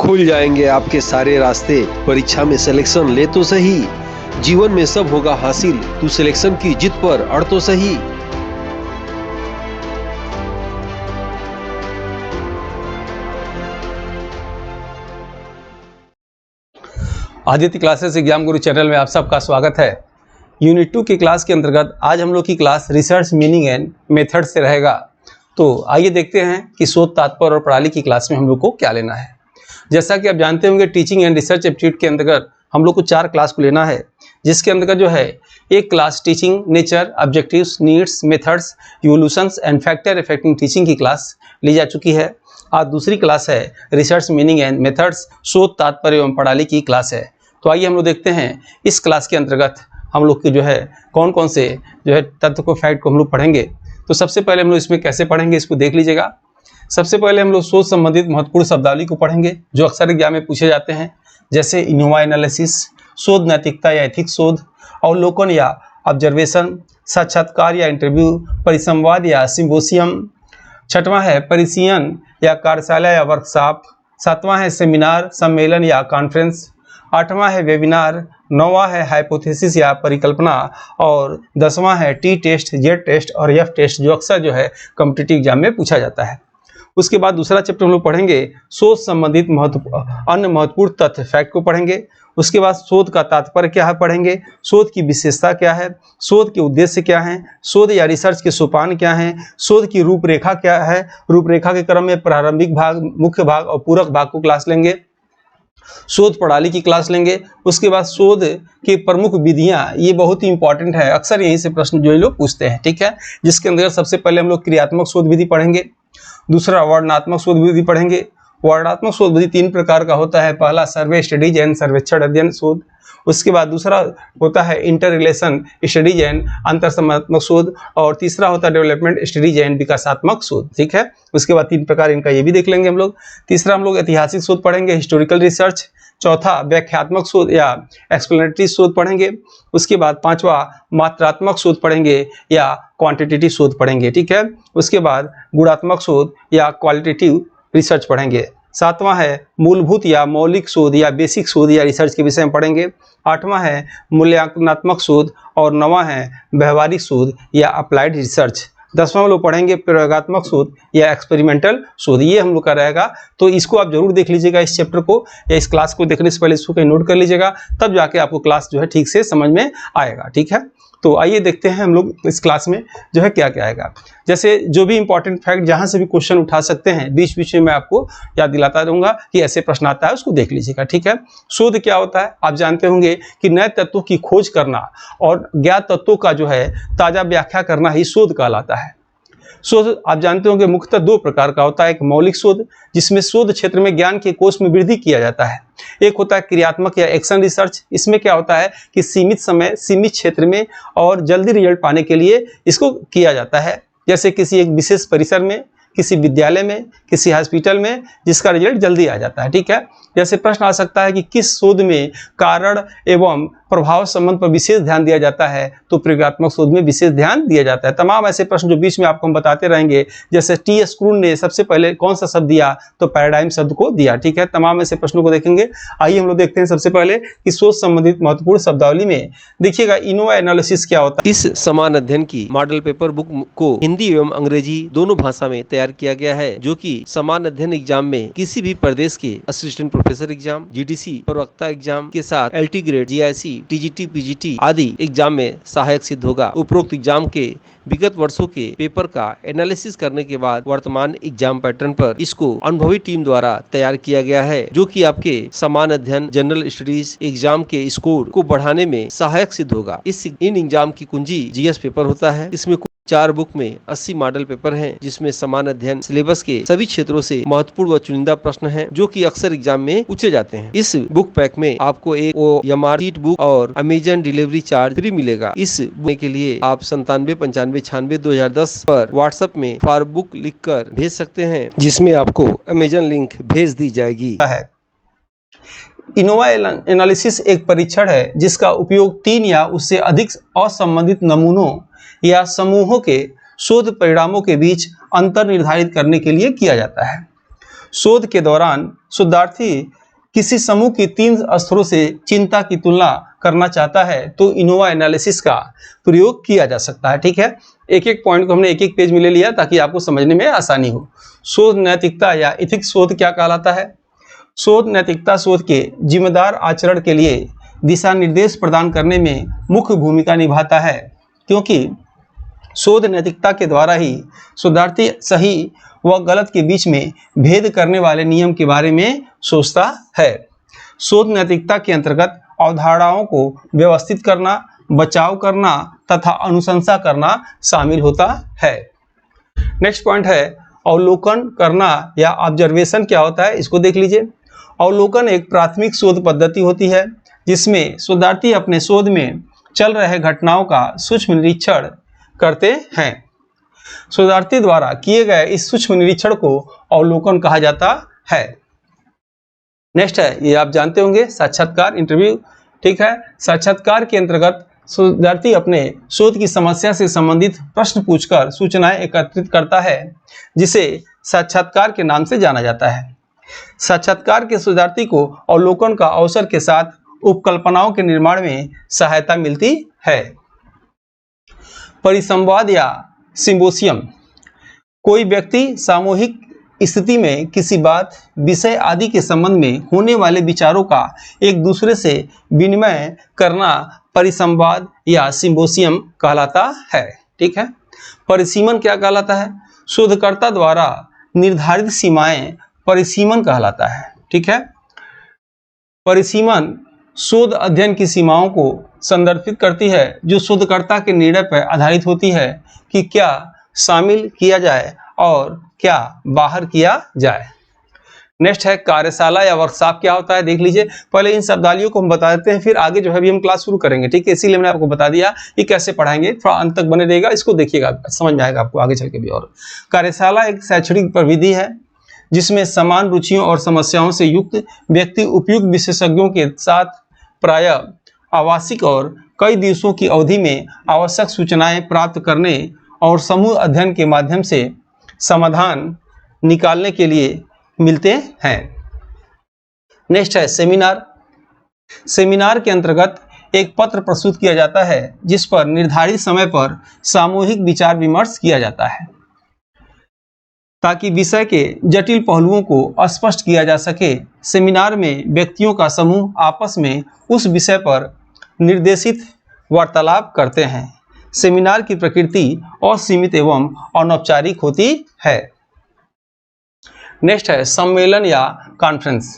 खुल जाएंगे आपके सारे रास्ते। परीक्षा में सिलेक्शन ले तो सही, जीवन में सब होगा हासिल। तू सिलेक्शन की जिद पर अड़ तो सही। आदित्य क्लासेस एग्जाम गुरु चैनल में आप सबका स्वागत है। यूनिट 2 की क्लास के अंतर्गत आज हम लोग की class research meaning and method से रहेगा। तो आइए देखते हैं कि शोध, तात्पर्य और प्रणाली की क्लास में हम लोग को क्या लेना है। जैसा कि आप जानते होंगे, टीचिंग एंड रिसर्च एप्टीट्यूड के अंतर्गत हम लोग को 4 क्लास को लेना है, जिसके अंतर्गत जो है एक class teaching nature, objectives, needs, methods, evolutions and factor affecting teaching की क्लास ली जा चुकी है। आज दूसरी क्लास है रिसर्च मीनिंग एंड मेथड्स, शोध, तात्पर्य एवं प्रणाली की क्लास है। तो आइए हम लोग देखते हैं इस क्लास के अंतर्गत हम लोग के जो है कौन कौन से जो है तत्व को, फैक्ट को हम लोग पढ़ेंगे। तो सबसे पहले हम लोग इसमें कैसे पढ़ेंगे, इसको देख लीजिएगा। सबसे पहले हम लोग शोध संबंधित महत्वपूर्ण शब्दावली को पढ़ेंगे जो अक्सर एग्जाम में पूछे जाते हैं, जैसे इनोवा एनालिसिस, शोध नैतिकता या एथिक्स शोध, अवलोकन या ऑब्जर्वेशन, साक्षात्कार या इंटरव्यू, परिसंवाद या सिम्पोसियम। छठवां है परिसीयन या कार्यशाला या वर्कशॉप। सातवां है सेमिनार, सम्मेलन या कॉन्फ्रेंस। आठवां है वेबिनार। नौवां है हाइपोथेसिस या परिकल्पना। और 10वां है टी टेस्ट, जेड टेस्ट और एफ टेस्ट, जो अक्सर जो है कॉम्पिटिटिव एग्जाम में पूछा जाता है। उसके बाद दूसरा चैप्टर हम लोग पढ़ेंगे शोध संबंधित अन्य महत्वपूर्ण तथ्य, फैक्ट को पढ़ेंगे। उसके बाद शोध का तात्पर्य क्या है पढ़ेंगे, शोध की विशेषता क्या है, शोध के उद्देश्य क्या हैं, शोध या रिसर्च के सोपान क्या हैं, शोध की रूपरेखा क्या है। रूपरेखा के क्रम में प्रारंभिक भाग, मुख्य भाग और पूरक भाग को क्लास लेंगे। शोध प्रणाली की क्लास लेंगे। उसके बाद शोध की प्रमुख विधियां, ये बहुत ही इंपॉर्टेंट है, अक्सर यहीं से प्रश्न जो लोग पूछते हैं, ठीक है। जिसके अंदर सबसे पहले हम लोग क्रियात्मक शोध विधि पढ़ेंगे। दूसरा वर्णनात्मक शोध विधि पढ़ेंगे। वर्णनात्मक शोध विधि 3 प्रकार का होता है। पहला सर्वे स्टडीज एंड सर्वेक्षण अध्ययन शोध। उसके बाद दूसरा होता है इंटर रिलेशन स्टडीज एंड अंतरसंबंधात्मक शोध। और तीसरा होता है डेवलपमेंट स्टडीज एंड विकासात्मक शोध, ठीक है। उसके बाद 3 प्रकार इनका ये भी देख लेंगे हम लोग। तीसरा हम लोग ऐतिहासिक शोध पढ़ेंगे, हिस्टोरिकल रिसर्च। चौथा व्याख्यात्मक शोध या एक्सप्लेनेटरी शोध पढ़ेंगे। उसके बाद 5वां मात्रात्मक शोध पढ़ेंगे या क्वांटिटेटिव शोध पढ़ेंगे, ठीक है। उसके बाद गुणात्मक शोध या क्वालिटेटिव रिसर्च पढ़ेंगे। 7वां है मूलभूत या मौलिक शोध या बेसिक शोध या रिसर्च के विषय में पढ़ेंगे। 8वां है मूल्यांकनात्मक शोध और 9वां है व्यवहारिक शोध या अप्लाइड रिसर्च। 10वां लोग पढ़ेंगे प्रयोगात्मक शोध या एक्सपेरिमेंटल शोध, ये हम लोग का रहेगा। तो इसको आप जरूर देख लीजिएगा, इस चैप्टर को या इस क्लास को देखने से पहले इसको कहीं नोट कर लीजिएगा, तब जाके आपको क्लास जो है ठीक से समझ में आएगा, ठीक है। तो आइए देखते हैं हम लोग इस क्लास में जो है क्या क्या आएगा। जैसे जो भी इंपॉर्टेंट फैक्ट जहां से भी क्वेश्चन उठा सकते हैं, बीच बीच में मैं आपको याद दिलाता रहूंगा कि ऐसे प्रश्न आता है, उसको देख लीजिएगा, ठीक है। शोध क्या होता है, आप जानते होंगे कि नए तत्वों की खोज करना और ज्ञात तत्वों का जो है ताजा व्याख्या करना ही शोध कहलाता है। शोध आप जानते होंगे मुख्यतः 2 प्रकार का होता है। एक मौलिक शोध, जिसमें शोध क्षेत्र में ज्ञान के कोश में वृद्धि किया जाता है। एक होता है क्रियात्मक या एक्शन रिसर्च। इसमें क्या होता है कि सीमित समय, सीमित क्षेत्र में और जल्दी रिजल्ट पाने के लिए इसको किया जाता है। जैसे किसी एक विशेष परिसर में, किसी विद्यालय में, किसी हॉस्पिटल में, जिसका रिजल्ट जल्दी आ जाता है, ठीक है। जैसे प्रश्न आ सकता है कि किस शोध में कारण एवं प्रभाव संबंध पर विशेष ध्यान दिया जाता है, तो प्रयोगात्मक शोध में विशेष ध्यान दिया जाता है। तमाम ऐसे प्रश्न जो बीच में आपको हम बताते रहेंगे, जैसे टी स्क्रून ने सबसे पहले कौन सा शब्द दिया, तो पैराडाइम शब्द को दिया, ठीक है। तमाम ऐसे प्रश्नों को देखेंगे। आइए हम लोग देखते हैं सबसे पहले कि शोध संबंधित महत्वपूर्ण शब्दावली में देखिएगा इनोवा एनालिसिस क्या होता है। इस समान अध्ययन की मॉडल पेपर बुक को हिंदी एवं अंग्रेजी दोनों भाषा में तैयार किया गया है, जो कि समान अध्ययन एग्जाम में किसी भी प्रदेश के असिस्टेंट प्रोफेसर एग्जाम, जीडीसी, प्रवक्ता एग्जाम के साथ LT grade, GIC, TGT, PGT आदि एग्जाम में सहायक सिद्ध होगा। उपरोक्त एग्जाम के विगत वर्षों के पेपर का एनालिसिस करने के बाद वर्तमान एग्जाम पैटर्न पर इसको अनुभवी टीम द्वारा तैयार किया गया है, जो कि आपके समान अध्ययन जनरल स्टडीज एग्जाम के स्कोर को बढ़ाने में सहायक सिद्ध होगा। इन एग्जाम की कुंजी जीएस पेपर होता है। इसमें 4 बुक में 80 मॉडल पेपर हैं, जिसमें समान अध्ययन सिलेबस के सभी क्षेत्रों से महत्वपूर्ण व चुनिंदा प्रश्न हैं, जो कि अक्सर एग्जाम में पूछे जाते हैं। इस बुक पैक में आपको एक OMR शीट बुक और अमेजन डिलीवरी चार्ज फ्री मिलेगा। इस बुक के लिए आप 9795962010 पर व्हाट्सएप में फॉर बुक लिखकर भेज सकते हैं, जिसमें आपको अमेजन लिंक भेज दी जाएगी। इनोवा एनालिसिस एक परीक्षण है जिसका उपयोग 3 या उससे अधिक असंबंधित नमूनों या समूहों के शोध परिणामों के बीच अंतर निर्धारित करने के लिए किया जाता है। शोध के दौरान शोधार्थी किसी समूह की 3 स्तरों से चिंता की तुलना करना चाहता है तो इनोवा एनालिसिस का प्रयोग किया जा सकता है। ठीक है, एक एक पॉइंट को हमने एक एक पेज में ले लिया ताकि आपको समझने में आसानी हो। शोध नैतिकता या इथिक्स शोध क्या कहलाता है? शोध नैतिकता शोध के जिम्मेदार आचरण के लिए दिशा निर्देश प्रदान करने में मुख्य भूमिका निभाता है, क्योंकि शोध नैतिकता के द्वारा ही शोधार्थी सही व गलत के बीच में भेद करने वाले नियम के बारे में सोचता है। शोध नैतिकता के अंतर्गत अवधारणाओं को व्यवस्थित करना, बचाव करना तथा अनुशंसा करना शामिल होता है। नेक्स्ट पॉइंट है अवलोकन करना या ऑब्जर्वेशन क्या होता है, इसको देख लीजिए। अवलोकन एक प्राथमिक शोध पद्धति होती है जिसमें शोधार्थी अपने शोध में चल रहे घटनाओं का सूक्ष्म निरीक्षण करते हैं। शोधार्थी द्वारा किए गए इस सूक्ष्म निरीक्षण को अवलोकन कहा जाता है। नेक्स्ट है, ये आप जानते होंगे, साक्षात्कार, इंटरव्यू। ठीक है, साक्षात्कार के अंतर्गत शोधार्थी अपने शोध की समस्या से संबंधित प्रश्न पूछकर सूचनाएं एकत्रित करता है, जिसे साक्षात्कार के नाम से जाना जाता है। साक्षात्कार के शोधार्थी को अवलोकन का अवसर के साथ उपकल्पनाओं के निर्माण में सहायता मिलती है। परिसंवाद या सिम्पोसियम, कोई व्यक्ति सामूहिक स्थिति में किसी बात, विषय आदि के संबंध में होने वाले विचारों का एक दूसरे से विनिमय करना परिसंवाद या सिम्पोसियम कहलाता है। ठीक है, परिसीमन क्या कहलाता है? शोधकर्ता द्वारा निर्धारित सीमाएं परिसीमन कहलाता है। ठीक है, परिसीमन शोध अध्ययन की सीमाओं को संदर्भित करती है जो शोधकर्ता के निर्णय पर आधारित होती है कि क्या शामिल किया जाए और क्या बाहर किया जाए। नेक्स्ट है कार्यशाला या वर्कशॉप क्या होता है, देख लीजिए। पहले इन शब्दावलियों को हम बता देते हैं, फिर आगे जो है अभी हम क्लास शुरू करेंगे। ठीक है, इसीलिए मैंने आपको बता दिया कि कैसे पढ़ाएंगे, थोड़ा अंत तक बने रहेगा, इसको देखिएगा, समझ में आएगा आपको आगे चल के भी। और कार्यशाला एक शैक्षणिक प्रविधि है जिसमें समान रुचियों और समस्याओं से युक्त व्यक्ति उपयुक्त विशेषज्ञों के साथ प्रायः आवासिक और कई दिवसों की अवधि में आवश्यक सूचनाएं प्राप्त करने और समूह अध्ययन के माध्यम से समाधान निकालने के लिए मिलते हैं। नेक्स्ट है सेमिनार। सेमिनार के अंतर्गत एक पत्र प्रस्तुत किया जाता है जिस पर निर्धारित समय पर सामूहिक विचार विमर्श किया जाता है ताकि विषय के जटिल पहलुओं को स्पष्ट किया जा सके। सेमिनार में व्यक्तियों का समूह आपस में उस विषय पर निर्देशित वार्तालाप करते हैं। सेमिनार की प्रकृति असीमित एवं अनौपचारिक होती है। नेक्स्ट है सम्मेलन या कॉन्फ्रेंस।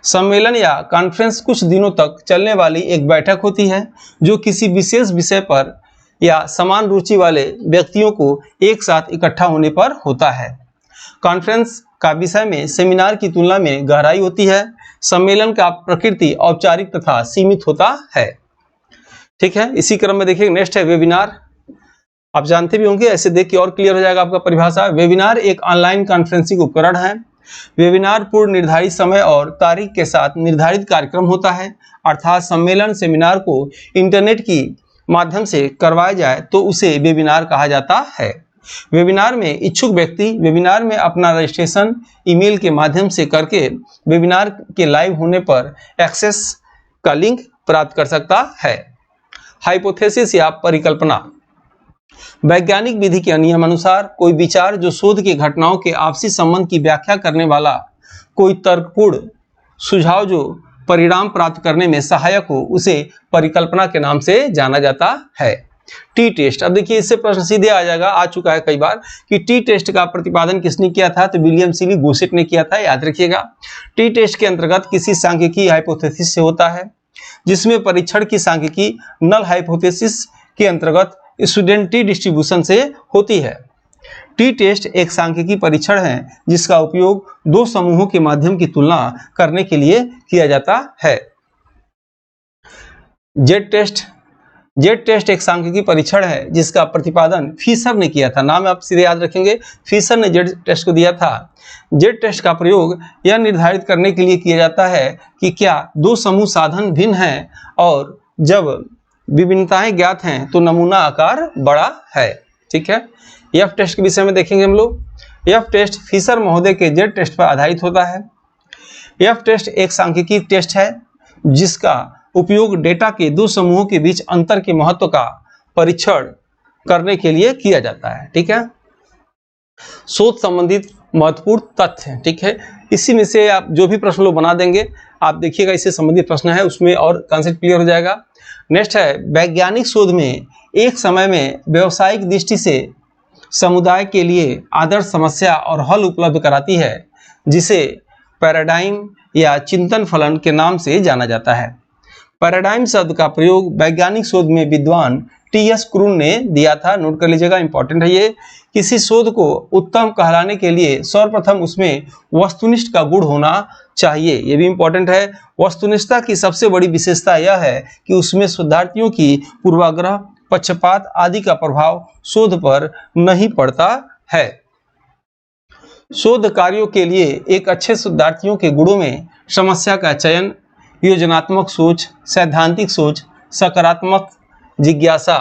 सम्मेलन या कॉन्फ्रेंस कुछ दिनों तक चलने वाली एक बैठक होती है जो किसी विशेष विषय पर या समान रुचि वाले व्यक्तियों को एक साथ इकट्ठा होने पर होता है। कॉन्फ्रेंस का विषय में सेमिनार की तुलना में गहराई होती है। सम्मेलन का प्रकृति औपचारिक तथा सीमित होता है। ठीक है, इसी क्रम में देखिए नेक्स्ट है वेबिनार। आप जानते भी होंगे, ऐसे देख के और क्लियर हो जाएगा आपका परिभाषा। वेबिनार एक ऑनलाइन कॉन्फ्रेंसिंग उपकरण है। वेबिनार पूर्व निर्धारित समय और तारीख के साथ निर्धारित कार्यक्रम होता है, अर्थात सम्मेलन सेमिनार को इंटरनेट की माध्यम से करवाया जाए तो उसे वेबिनार कहा जाता है। वेबिनार में इच्छुक व्यक्ति वेबिनार में अपना रजिस्ट्रेशन ईमेल के माध्यम से करके वेबिनार के लाइव होने पर एक्सेस का लिंक प्राप्त कर सकता है। हाइपोथेसिस या परिकल्पना। वैज्ञानिक विधि के नियम अनुसार कोई विचार जो शोध की घटनाओं के आपसी संबंध की व्याख्या करने वाला कोई तर्कपूर्ण सुझाव जो परिणाम प्राप्त करने में सहायक हो उसे परिकल्पना के नाम से जाना जाता है। टी टेस्ट, अब देखिए इससे प्रश्न सीधे आ जाएगा, आ चुका है कई बार कि टी टेस्ट का प्रतिपादन किसने किया था, तो विलियम सीली गोसेट ने किया था, याद रखिएगा। टी टेस्ट के अंतर्गत किसी सांख्यिकी हाइपोथेसिस से होता है जिसमें परीक्षण की सांख्यिकी नल हाइपोथेसिस के अंतर्गत स्टूडेंट टी डिस्ट्रीब्यूशन से होती है। टी टेस्ट एक सांख्यिकी परीक्षण है जिसका उपयोग दो समूहों के माध्यम की तुलना करने के लिए किया जाता है। जेड टेस्ट एक सांख्यिकी परीक्षण है जिसका प्रतिपादन फिशर ने किया था। नाम आप सीधे याद रखेंगे, फिशर ने जेड टेस्ट को दिया था। जेड टेस्ट का प्रयोग यह निर्धारित करने के लिए किया जाता है कि क्या दो समूह साधन भिन्न हैं और जब विभिन्नताएं ज्ञात हैं तो नमूना आकार बड़ा है। ठीक है, एफ टेस्ट के विषय में देखेंगे हम लोग। एफ टेस्ट फिशर महोदय के जेड टेस्ट पर आधारित होता है। एफ टेस्ट एक सांख्यिकीय टेस्ट है जिसका उपयोग डेटा के दो समूहों के बीच अंतर के महत्व का परीक्षण करने के लिए किया जाता है। ठीक है, शोध संबंधित महत्वपूर्ण तथ्य। ठीक है, इसी में से आप जो भी प्रश्न लोग बना देंगे, आप देखिएगा इससे संबंधित प्रश्न है, उसमें और कॉन्सेप्ट क्लियर हो जाएगा। नेक्स्ट है, वैज्ञानिक शोध में एक समय में व्यावसायिक दृष्टि से समुदाय के लिए आदर्श समस्या और हल उपलब्ध कराती है, जिसे पैराडाइम या चिंतन फलन के नाम से जाना जाता है। पैराडाइम शब्द का प्रयोग वैज्ञानिक शोध में विद्वान टी.एस. क्रून ने दिया था। नोट कर लीजिएगा, इंपॉर्टेंट है ये। किसी शोध को उत्तम कहलाने के लिए सर्वप्रथम उसमें वस्तुनिष्ठ का गुण होना चाहिए, ये भी इंपॉर्टेंट है। वस्तुनिष्ठता की सबसे बड़ी विशेषता यह है कि उसमें शोधार्थियों की पूर्वाग्रह, पक्षपात आदि का प्रभाव शोध पर नहीं पड़ता है। शोध कार्यों के लिए एक अच्छे शोधार्थियों के गुणों में समस्या का चयन, योजनात्मक सोच, सैद्धांतिक सोच, सकारात्मक जिज्ञासा,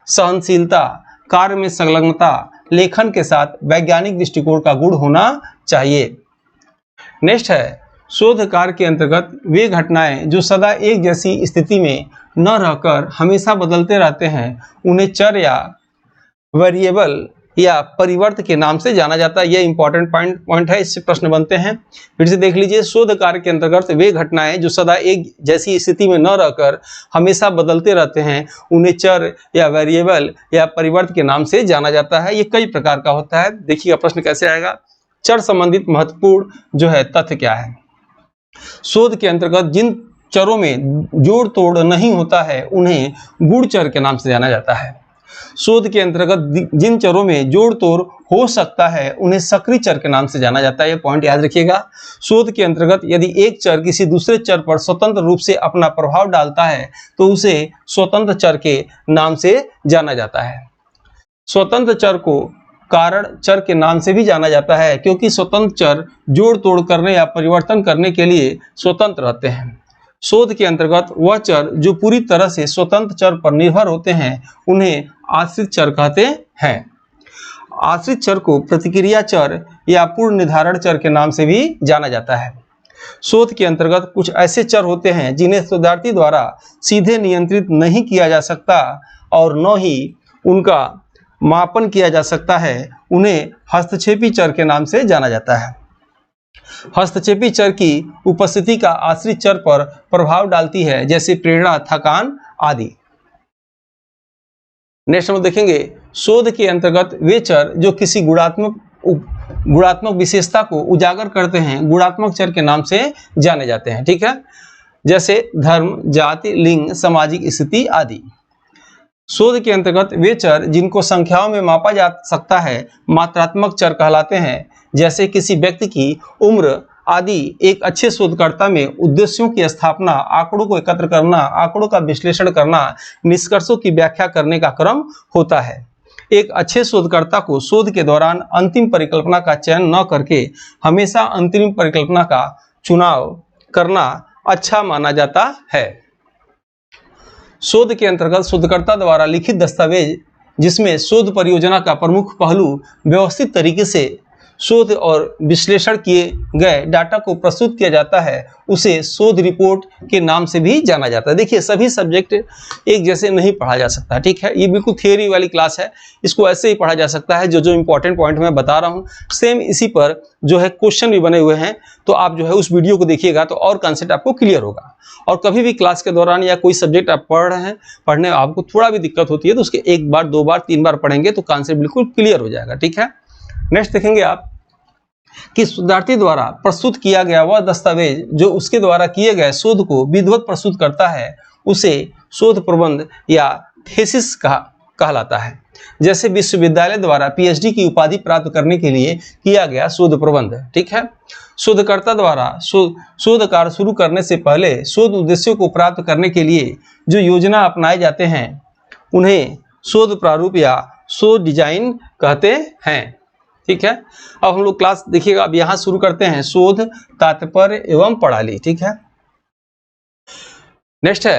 सहनशीलता, कार्य में संलग्नता, लेखन के साथ वैज्ञानिक दृष्टिकोण का गुण होना चाहिए। नेक्स्ट है, शोध कार्य के अंतर्गत वे घटनाएं जो सदा एक जैसी स्थिति में न रहकर हमेशा बदलते रहते हैं, उन्हें चर या वेरिएबल या परिवर्त के नाम से जाना जाता है। यह इंपॉर्टेंट पॉइंट है, इससे प्रश्न बनते हैं। फिर से देख लीजिए, शोध कार्य के अंतर्गत वे घटनाएं जो सदा एक जैसी स्थिति में न रहकर हमेशा बदलते रहते हैं, उन्हें चर या वेरिएबल या परिवर्त के नाम से जाना जाता है। ये कई प्रकार का होता है। देखिएगा प्रश्न कैसे आएगा। चर संबंधित महत्वपूर्ण जो है तथ्य क्या है। शोध के अंतर्गत जिन चरों में जोड़ तोड़ नहीं होता है, उन्हें गुण चर के नाम से जाना जाता है। शोध के अंतर्गत जिन चरों में जोड़ तोड़ हो सकता है, उन्हें सक्रिय चर के नाम से जाना जाता है। ये पॉइंट याद रखिएगा। शोध के अंतर्गत यदि एक चर किसी दूसरे चर पर स्वतंत्र रूप से अपना प्रभाव डालता है, तो उसे स्वतंत्र चर के नाम से जाना जाता है। स्वतंत्र चर को कारण चर के नाम से भी जाना जाता है, क्योंकि स्वतंत्र चर जोड़ तोड़ करने या परिवर्तन करने के लिए स्वतंत्र रहते हैं। शोध के अंतर्गत वह चर जो पूरी तरह से स्वतंत्र चर पर निर्भर होते हैं, उन्हें आश्रित चर कहते हैं। आश्रित चर को प्रतिक्रिया चर या पूर्व निर्धारण चर के नाम से भी जाना जाता है। शोध के अंतर्गत कुछ ऐसे चर होते हैं जिन्हें शोधार्थी द्वारा सीधे नियंत्रित नहीं किया जा सकता और न ही उनका मापन किया जा सकता है, उन्हें हस्तक्षेपी चर के नाम से जाना जाता है। हस्तक्षेपी चर की उपस्थिति का आश्रित चर पर प्रभाव डालती है, जैसे प्रेरणा, थकान आदि। नेक्स्ट हम देखेंगे, शोध के अंतर्गत वे चर जो किसी गुणात्मक विशेषता को उजागर करते हैं, गुणात्मक चर के नाम से जाने जाते हैं। ठीक है, जैसे धर्म, जाति, लिंग, सामाजिक स्थिति आदि। शोध के अंतर्गत वे चर जिनको संख्याओं में मापा जा सकता है, मात्रात्मक चर कहलाते हैं, जैसे किसी व्यक्ति की उम्र आदि। एक अच्छे शोधकर्ता में उद्देश्यों की स्थापना, आंकड़ों को एकत्र करना, आंकड़ों का विश्लेषण करना, निष्कर्षों की व्याख्या करने का क्रम होता है। एक अच्छे शोधकर्ता को शोध के दौरान अंतिम परिकल्पना का चयन न करके हमेशा अंतिम परिकल्पना का चुनाव करना अच्छा माना जाता है। शोध के अंतर्गत शोधकर्ता द्वारा लिखित दस्तावेज, जिसमें शोध परियोजना का प्रमुख पहलू व्यवस्थित तरीके से शोध और विश्लेषण किए गए डाटा को प्रस्तुत किया जाता है, उसे शोध रिपोर्ट के नाम से भी जाना जाता है। देखिए, सभी सब्जेक्ट एक जैसे नहीं पढ़ा जा सकता। ठीक है, ये बिल्कुल थियोरी वाली क्लास है, इसको ऐसे ही पढ़ा जा सकता है। जो इंपॉर्टेंट पॉइंट मैं बता रहा हूँ, सेम इसी पर जो है क्वेश्चन भी बने हुए हैं, तो आप जो है उस वीडियो को देखिएगा तो और कॉन्सेप्ट आपको क्लियर होगा। और कभी भी क्लास के दौरान या कोई सब्जेक्ट आप पढ़ रहे हैं, पढ़ने में आपको थोड़ा भी दिक्कत होती है, तो उसके एक बार, दो बार, तीन बार पढ़ेंगे तो कॉन्सेप्ट बिल्कुल क्लियर हो जाएगा। ठीक है, नेक्स्ट देखेंगे आप कि शोधार्थी द्वारा प्रस्तुत किया गया वह दस्तावेज जो उसके द्वारा किए गए शोध को विधिवत प्रस्तुत करता है, उसे शोध प्रबंध या थीसिस कहलाता है। जैसे विश्वविद्यालय द्वारा पीएचडी की उपाधि प्राप्त करने के लिए किया गया शोध प्रबंध। ठीक है, शोधकर्ता द्वारा शोध कार्य शुरू करने से पहले शोध उद्देश्यों को प्राप्त करने के लिए जो योजना अपनाए जाते हैं, उन्हें शोध प्रारूप या शोध डिजाइन कहते हैं। ठीक है, अब हम लोग क्लास देखिएगा, अब यहां शुरू करते हैं, शोध, तात्पर्य एवं प्रणाली। ठीक है, नेक्स्ट है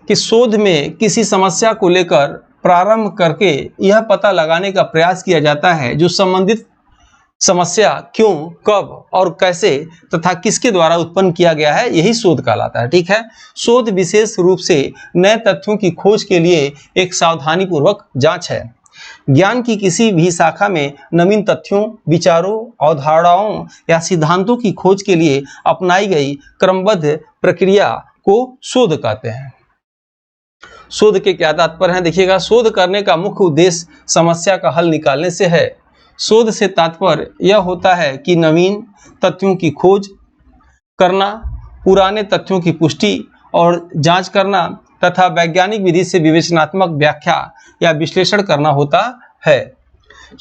कि शोध में किसी समस्या को लेकर प्रारंभ करके यह पता लगाने का प्रयास किया जाता है जो संबंधित समस्या क्यों, कब और कैसे तथा किसके द्वारा उत्पन्न किया गया है, यही शोध कहलाता है। ठीक है, शोध विशेष रूप से नए तथ्यों की खोज के लिए एक सावधानी पूर्वक जांच है। ज्ञान की किसी भी शाखा में नवीन तथ्यों, विचारों, अवधारणाओं या सिद्धांतों की खोज के लिए अपनाई गई क्रमबद्ध प्रक्रिया को शोध कहते हैं। शोध के क्या तात्पर्य हैं, देखिएगा। शोध करने का मुख्य उद्देश्य समस्या का हल निकालने से है। शोध से तात्पर्य यह होता है कि नवीन तथ्यों की खोज करना, पुराने तथ्यों की पुष्टि और जांच करना तथा वैज्ञानिक विधि से विवेचनात्मक व्याख्या या विश्लेषण करना होता है।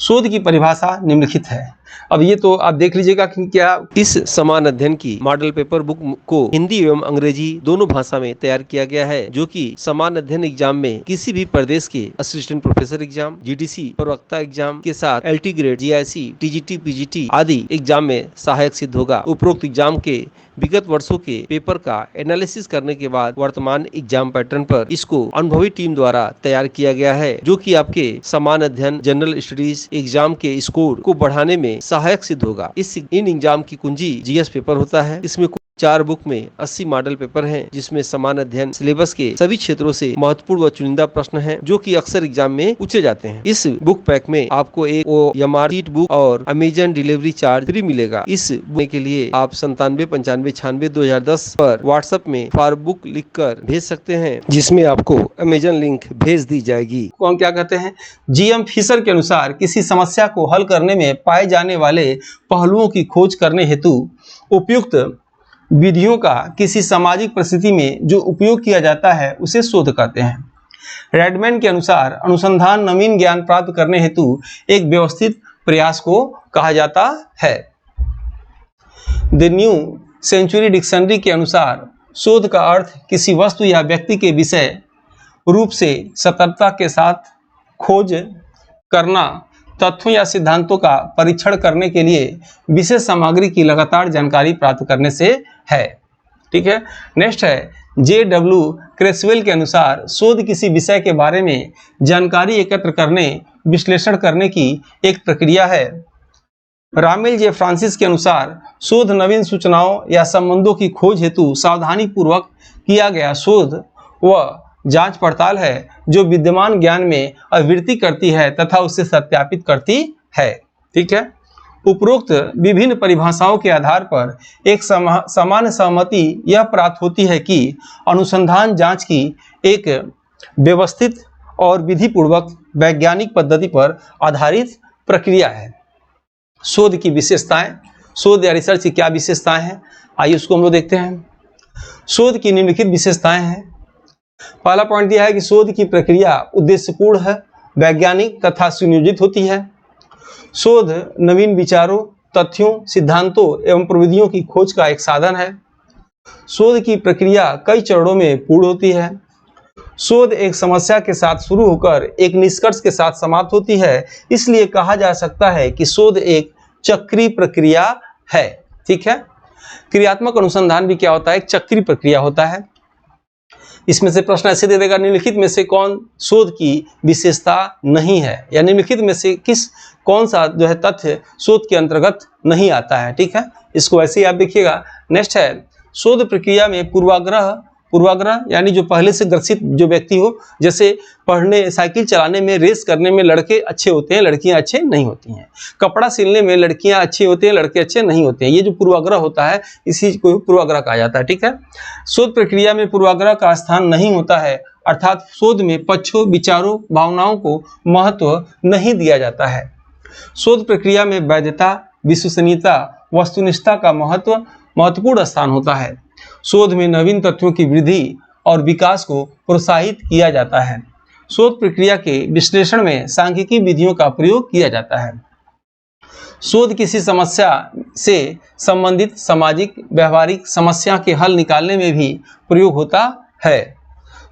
शोध की परिभाषा निम्नलिखित है। अब ये तो आप देख लीजिएगा कि क्या इस समान अध्ययन की मॉडल पेपर बुक को हिंदी एवं अंग्रेजी दोनों भाषा में तैयार किया गया है, जो कि समान अध्ययन एग्जाम में किसी भी प्रदेश के असिस्टेंट प्रोफेसर एग्जाम, जीडीसी, प्रवक्ता एग्जाम के साथ LT grade, GIC, TGT, PGT आदि एग्जाम में सहायक सिद्ध होगा। उपरोक्त एग्जाम के विगत वर्षों के पेपर का एनालिसिस करने के बाद वर्तमान एग्जाम पैटर्न पर इसको अनुभवी टीम द्वारा तैयार किया गया है, जो कि आपके समान अध्ययन जनरल स्टडीज एग्जाम के स्कोर को बढ़ाने में सहायक सिद्ध होगा। इन एग्जाम की कुंजी जीएस पेपर होता है। इसमें 4 बुक में 80 मॉडल पेपर हैं, जिसमें समान अध्ययन सिलेबस के सभी क्षेत्रों से महत्वपूर्ण व चुनिंदा प्रश्न हैं, जो कि अक्सर एग्जाम में पूछे जाते हैं। इस बुक पैक में आपको एक OMR शीट बुक और अमेजन डिलीवरी चार्ज फ्री मिलेगा। इस बुक के लिए आप 9795962010 पर व्हाट्सएप में फॉर बुक लिखकर भेज सकते हैं, जिसमें आपको अमेजन लिंक भेज दी जाएगी। कौन क्या कहते हैं, GM फिशर के अनुसार किसी समस्या को हल करने में पाए जाने वाले पहलुओं की खोज करने हेतु उपयुक्त विधियों का किसी सामाजिक परिस्थिति में जो उपयोग किया जाता है उसे शोध कहते हैं। रेडमैन के अनुसार अनुसंधान नवीन ज्ञान प्राप्त करने हेतु एक व्यवस्थित प्रयास को कहा जाता है। द न्यू सेंचुरी डिक्शनरी के अनुसार शोध का अर्थ किसी वस्तु या व्यक्ति के विषय रूप से सतर्कता के साथ खोज करना, तथ्यों या सिद्धांतों का परीक्षण करने के लिए विशेष सामग्री की लगातार जानकारी प्राप्त करने से है। ठीक है, नेक्स्ट है JW क्रेसवेल के अनुसार शोध किसी विषय के बारे में जानकारी एकत्र करने, विश्लेषण करने की एक प्रक्रिया है। रामेल J फ्रांसिस के अनुसार शोध नवीन सूचनाओं या संबंधों की खोज हेतु सावधानी पूर्वक किया गया शोध व जांच पड़ताल है, जो विद्यमान ज्ञान में आवृत्ति करती है तथा उसे सत्यापित करती है। ठीक है, उपरोक्त विभिन्न परिभाषाओं के आधार पर एक सामान्य सहमति यह प्राप्त होती है कि अनुसंधान जांच की एक व्यवस्थित और विधिपूर्वक वैज्ञानिक पद्धति पर आधारित प्रक्रिया है। शोध की विशेषताएं, शोध या रिसर्च की क्या विशेषताएं हैं, आइए उसको हम लोग देखते हैं। शोध की निम्नलिखित विशेषताएं हैं। पहला पॉइंट यह है कि शोध की प्रक्रिया उद्देश्यपूर्ण है, वैज्ञानिक तथा सुनियोजित होती है। शोध नवीन विचारों, तथ्यों, सिद्धांतों एवं प्रविधियों की खोज का एक साधन है। शोध की प्रक्रिया कई चरणों में पूर्ण होती है। शोध एक समस्या के साथ शुरू होकर एक निष्कर्ष के साथ समाप्त होती है, इसलिए कहा जा सकता है कि शोध एक चक्रीय प्रक्रिया है। ठीक है, क्रियात्मक अनुसंधान भी क्या होता है, एक चक्रीय प्रक्रिया होता है। इसमें से प्रश्न ऐसे दे देगा, निम्नलिखित में से कौन शोध की विशेषता नहीं है, या निम्नलिखित में से कौन सा जो है तथ्य शोध के अंतर्गत नहीं आता है। ठीक है, इसको ऐसे ही आप देखिएगा। नेक्स्ट है शोध प्रक्रिया में पूर्वाग्रह यानी जो पहले से ग्रसित जो व्यक्ति हो, जैसे पढ़ने, साइकिल चलाने में, रेस करने में लड़के अच्छे होते हैं, लड़कियां अच्छे नहीं होती हैं। कपड़ा सिलने में लड़कियां अच्छे होते हैं, लड़के अच्छे नहीं होते हैं। ये जो पूर्वाग्रह होता है, इसी को पूर्वाग्रह कहा जाता है। ठीक है, शोध प्रक्रिया में पूर्वाग्रह का स्थान नहीं होता है, अर्थात शोध में पक्षों, विचारों, भावनाओं को महत्व नहीं दिया जाता है। शोध प्रक्रिया में वैधता, विश्वसनीयता, वस्तुनिष्ठता का महत्वपूर्ण स्थान होता है। शोध में नवीन तथ्यों की वृद्धि और विकास को प्रोत्साहित किया जाता है। शोध प्रक्रिया के विश्लेषण में सांख्यिकी विधियों का प्रयोग किया जाता है। शोध किसी समस्या से संबंधित सामाजिक व्यवहारिक समस्या के हल निकालने में भी प्रयोग होता है।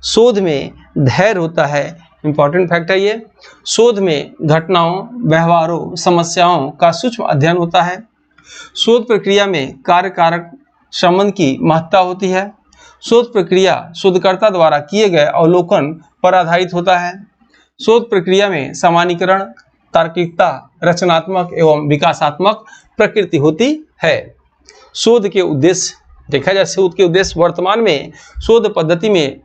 शोध में धैर्य होता है, इंपॉर्टेंट फैक्ट है ये। शोध में घटनाओं, व्यवहारों, समस्याओं का सूक्ष्म अध्ययन होता है। शोध प्रक्रिया में कार्य कारक संबंध की महत्ता होती है। शोध प्रक्रिया शोधकर्ता द्वारा किए गए अवलोकन पर आधारित होता है। शोध प्रक्रिया में सामान्यीकरण तार्किकता, रचनात्मक एवं विकासात्मक प्रकृति होती है। शोध के उद्देश्य देखा जाए, शोध के उद्देश्य वर्तमान में शोध पद्धति में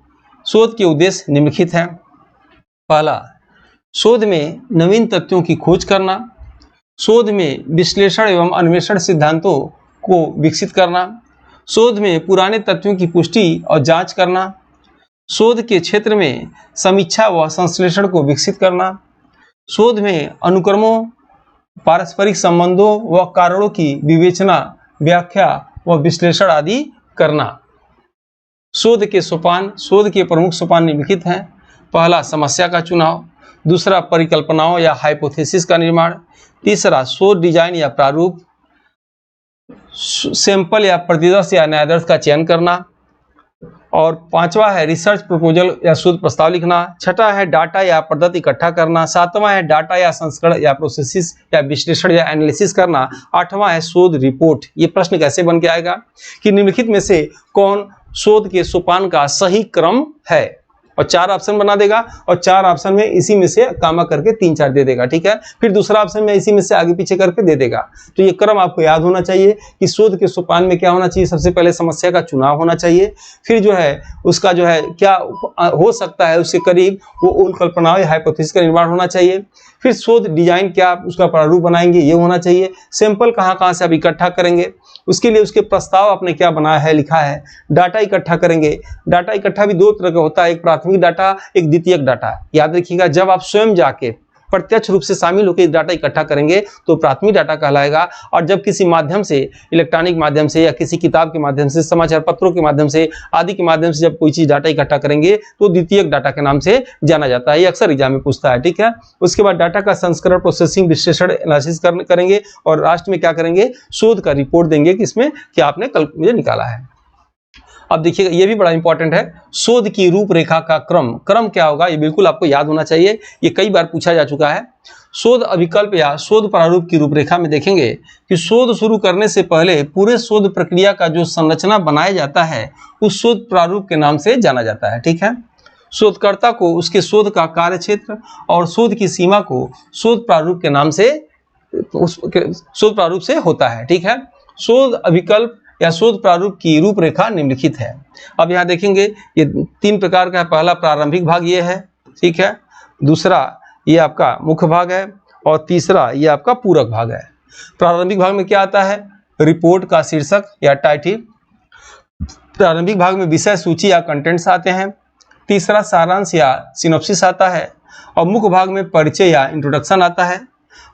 शोध के उद्देश्य निम्नलिखित हैं। पहला, शोध में नवीन तथ्यों की खोज करना, शोध में विश्लेषण एवं अन्वेषण सिद्धांतों को विकसित करना, शोध में पुराने तथ्यों की पुष्टि और जांच करना, शोध के क्षेत्र में समीक्षा व संश्लेषण को विकसित करना, शोध में अनुक्रमों, पारस्परिक संबंधों व कारणों की विवेचना, व्याख्या व विश्लेषण आदि करना। शोध के सोपान, शोध के प्रमुख सोपान निम्नलिखित हैं। पहला, समस्या का चुनाव, दूसरा, परिकल्पनाओं या हाइपोथेसिस का निर्माण, तीसरा, शोध डिजाइन या प्रारूप, सैंपल या प्रतिदर्श या न्यायादर्श का चयन करना, और पांचवा है रिसर्च प्रपोजल या शोध प्रस्ताव लिखना, छठा है डाटा या पद्धति इकट्ठा करना, सातवां है डाटा या संस्करण या प्रोसेसिस या विश्लेषण या एनालिसिस करना, आठवां है शोध रिपोर्ट। ये प्रश्न कैसे बन के आएगा कि निम्नलिखित में से कौन शोध के सोपान का सही क्रम है, और 4 ऑप्शन बना देगा और 4 ऑप्शन में इसी में से कामा करके 3-4 दे देगा, ठीक है। फिर दूसरा ऑप्शन में इसी में से आगे पीछे करके दे देगा। तो ये क्रम आपको याद होना चाहिए कि शोध के सोपान में क्या होना चाहिए। सबसे पहले समस्या का चुनाव होना चाहिए, फिर जो है उसका जो है क्या हो सकता है उसके करीब वो उन कल्पनाओं या हाइपोथेसिस का निर्माण होना चाहिए, फिर शोध डिजाइन क्या उसका प्रारूप बनाएंगे ये होना चाहिए, सैंपल कहाँ से आप इकट्ठा करेंगे उसके लिए उसके प्रस्ताव आपने क्या बनाया है लिखा है, डाटा इकट्ठा करेंगे। डाटा इकट्ठा भी 2 तरह का होता है, एक प्राथमिक डाटा, एक द्वितीयक डाटा। याद रखिएगा, जब आप स्वयं जाके प्रत्यक्ष रूप से शामिल होकर डाटा इकट्ठा करेंगे तो प्राथमिक डाटा कहलाएगा, और जब किसी माध्यम से, इलेक्ट्रॉनिक माध्यम से या किसी किताब के माध्यम से, समाचार पत्रों के माध्यम से आदि के माध्यम से जब कोई चीज डाटा इकट्ठा करेंगे तो द्वितीयक डाटा के नाम से जाना जाता है। ये अक्सर एग्जाम में पूछता है, ठीक है। उसके बाद डाटा का संस्करण, प्रोसेसिंग, विश्लेषण, एनालिसिस करेंगे, और लास्ट में क्या करेंगे, शोध का रिपोर्ट देंगे कि इसमें क्या आपने कल मुझे निकाला है। अब देखिएगा, ये भी बड़ा इंपॉर्टेंट है, शोध की रूपरेखा का क्रम क्या होगा ये बिल्कुल आपको याद होना चाहिए। ये कई बार पूछा जा चुका है। शोध अभिकल्प या शोध प्रारूप की रूपरेखा में देखेंगे कि शोध शुरू करने से पहले पूरे शोध प्रक्रिया का जो संरचना बनाया जाता है उस शोध प्रारूप के नाम से जाना जाता है, ठीक है। शोधकर्ता को उसके शोध का कार्य क्षेत्र और शोध की सीमा को शोध प्रारूप के नाम से, शोध प्रारूप से होता है, ठीक है। शोध अभिकल्प या शोध प्रारूप की रूपरेखा निम्नलिखित है। अब यहाँ देखेंगे ये 3 प्रकार का है। पहला प्रारंभिक भाग ये है, ठीक है, दूसरा ये आपका मुख्य भाग है, और तीसरा ये आपका पूरक भाग है। प्रारंभिक भाग में क्या आता है, रिपोर्ट का शीर्षक या टाइटल। प्रारंभिक भाग में विषय सूची या कंटेंट्स आते हैं। तीसरा सारांश या सिनॉप्सिस आता है, और मुख्य भाग में परिचय या इंट्रोडक्शन आता है।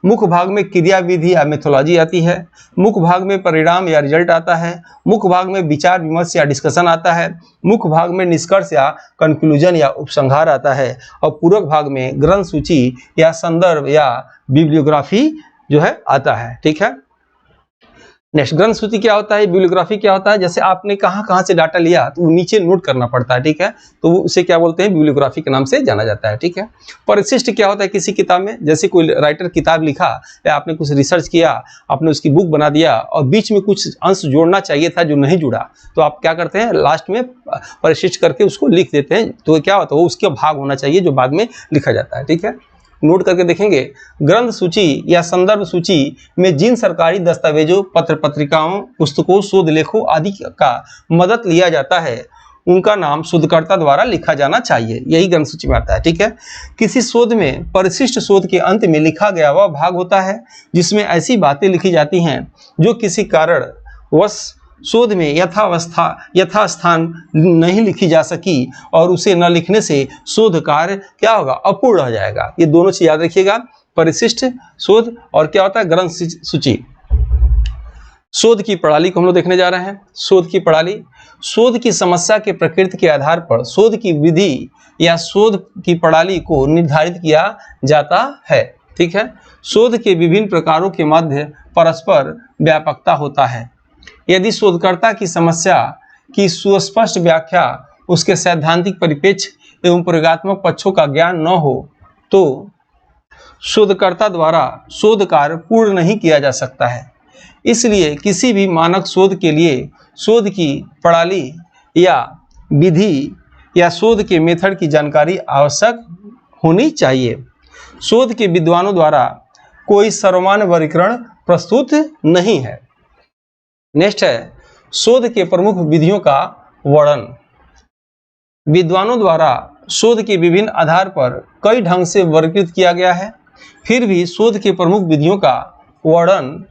मुख्य भाग में क्रिया विधि या मेथोलॉजी आती है। मुख्य भाग में परिणाम या रिजल्ट आता है। मुख्य भाग में विचार विमर्श या डिस्कशन आता है। मुख्य भाग में निष्कर्ष या कंक्लूजन या उपसंहार आता है, और पूरक भाग में ग्रंथ सूची या संदर्भ या बिब्लियोग्राफी जो है आता है, ठीक है। नेक्स्ट, ग्रंथ सूची क्या होता है, बिब्लियोग्राफी क्या होता है, जैसे आपने कहाँ से डाटा लिया तो वो नीचे नोट करना पड़ता है, ठीक है, तो वो उसे क्या बोलते हैं, बिब्लियोग्राफी के नाम से जाना जाता है, ठीक है। परिशिष्ट क्या होता है, किसी किताब में, जैसे कोई राइटर किताब लिखा या आपने कुछ रिसर्च किया, आपने उसकी बुक बना दिया और बीच में कुछ अंश जोड़ना चाहिए था जो नहीं जुड़ा, तो आप क्या करते हैं, लास्ट में परिशिष्ट करके उसको लिख देते हैं, तो क्या होता है वो उसका भाग होना चाहिए जो बाद में लिखा जाता है, ठीक है। नोट करके देखेंगे, ग्रंथ सूची या संदर्भ सूची में जिन सरकारी दस्तावेजों, पत्र पत्रिकाओं, पुस्तकों, शोध लेखों आदि का मदद लिया जाता है उनका नाम शोधकर्ता द्वारा लिखा जाना चाहिए, यही ग्रंथ सूची में आता है, ठीक है। किसी शोध में परिशिष्ट शोध के अंत में लिखा गया वह भाग होता है जिसमें ऐसी बातें लिखी जाती हैं जो किसी कारण वश शोध में यथास्थान नहीं लिखी जा सकी, और उसे न लिखने से शोध कार्य क्या होगा, अपूर्ण रह जाएगा। ये दोनों चीज याद रखिएगा, परिशिष्ट शोध और क्या होता है, ग्रंथ सूची। शोध की प्रणाली को हम लोग देखने जा रहे हैं। शोध की प्रणाली, शोध की समस्या के प्रकृति के आधार पर शोध की विधि या शोध की प्रणाली को निर्धारित किया जाता है, ठीक है। शोध के विभिन्न प्रकारों के मध्य परस्पर व्यापकता होता है। यदि शोधकर्ता की समस्या की सुस्पष्ट व्याख्या, उसके सैद्धांतिक परिप्रेक्ष्य एवं प्रयोगात्मक पक्षों का ज्ञान न हो तो शोधकर्ता द्वारा शोध कार्य पूर्ण नहीं किया जा सकता है। इसलिए किसी भी मानक शोध के लिए शोध की प्रणाली या विधि या शोध के मेथड की जानकारी आवश्यक होनी चाहिए। शोध के विद्वानों द्वारा कोई सर्वमान्य वर्गीकरण प्रस्तुत नहीं है। नेक्स्ट है शोध के प्रमुख विधियों का वर्णन। विद्वानों द्वारा शोध के विभिन्न आधार पर कई ढंग से वर्गीकृत किया गया है, फिर भी शोध के प्रमुख विधियों का वर्णन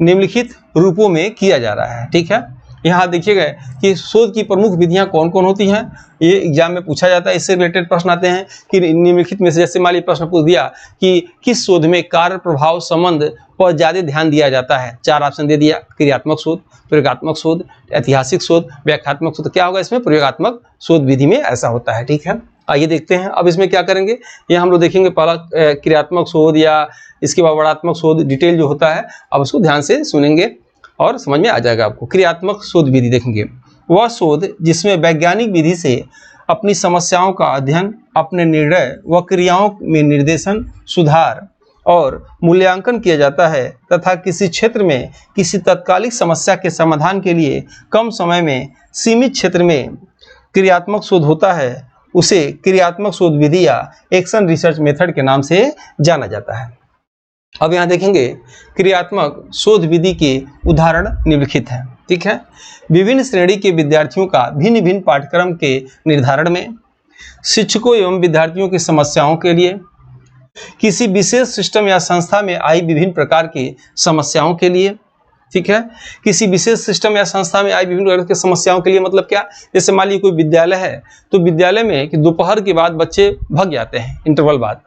निम्नलिखित रूपों में किया जा रहा है। ठीक है, यहाँ देखिएगा कि शोध की प्रमुख विधियां कौन कौन होती हैं, ये एग्जाम में पूछा जाता है। इससे रिलेटेड प्रश्न आते हैं कि निम्नलिखित में से, जैसे मान लीजिए प्रश्न पूछ दिया कि किस शोध में कार्य प्रभाव संबंध पर ज्यादा ध्यान दिया जाता है। 4 ऑप्शन दे दिया, क्रियात्मक शोध, प्रयोगात्मक शोध, ऐतिहासिक शोध, व्याख्यात्मक शोध। क्या होगा इसमें, प्रयोगात्मक शोध विधि में ऐसा होता है। ठीक है, आइए देखते हैं अब इसमें क्या करेंगे। ये हम लोग देखेंगे पहला क्रियात्मक शोध या इसके बाद वर्णनात्मक शोध, डिटेल जो होता है। अब उसको ध्यान से सुनेंगे और समझ में आ जाएगा आपको। क्रियात्मक शोध विधि देखेंगे, वह शोध जिसमें वैज्ञानिक विधि से अपनी समस्याओं का अध्ययन, अपने निर्णय व क्रियाओं में निर्देशन, सुधार और मूल्यांकन किया जाता है तथा किसी क्षेत्र में किसी तात्कालिक समस्या के समाधान के लिए कम समय में सीमित क्षेत्र में क्रियात्मक शोध होता है, उसे क्रियात्मक शोध विधि या एक्शन रिसर्च मेथड के नाम से जाना जाता है। अब यहाँ देखेंगे क्रियात्मक शोध विधि के उदाहरण निम्नलिखित हैं। ठीक है, विभिन्न श्रेणी के विद्यार्थियों का भिन्न भिन्न पाठ्यक्रम के निर्धारण में, शिक्षकों एवं विद्यार्थियों की समस्याओं के लिए, किसी विशेष सिस्टम या संस्था में आई विभिन्न प्रकार की समस्याओं के लिए। ठीक है, किसी विशेष सिस्टम या संस्था में आई विभिन्न प्रकार की समस्याओं के लिए मतलब क्या, जैसे मान लीजिए कोई विद्यालय है तो विद्यालय में कि दोपहर के बाद बच्चे भग जाते हैं इंटरवल बाद,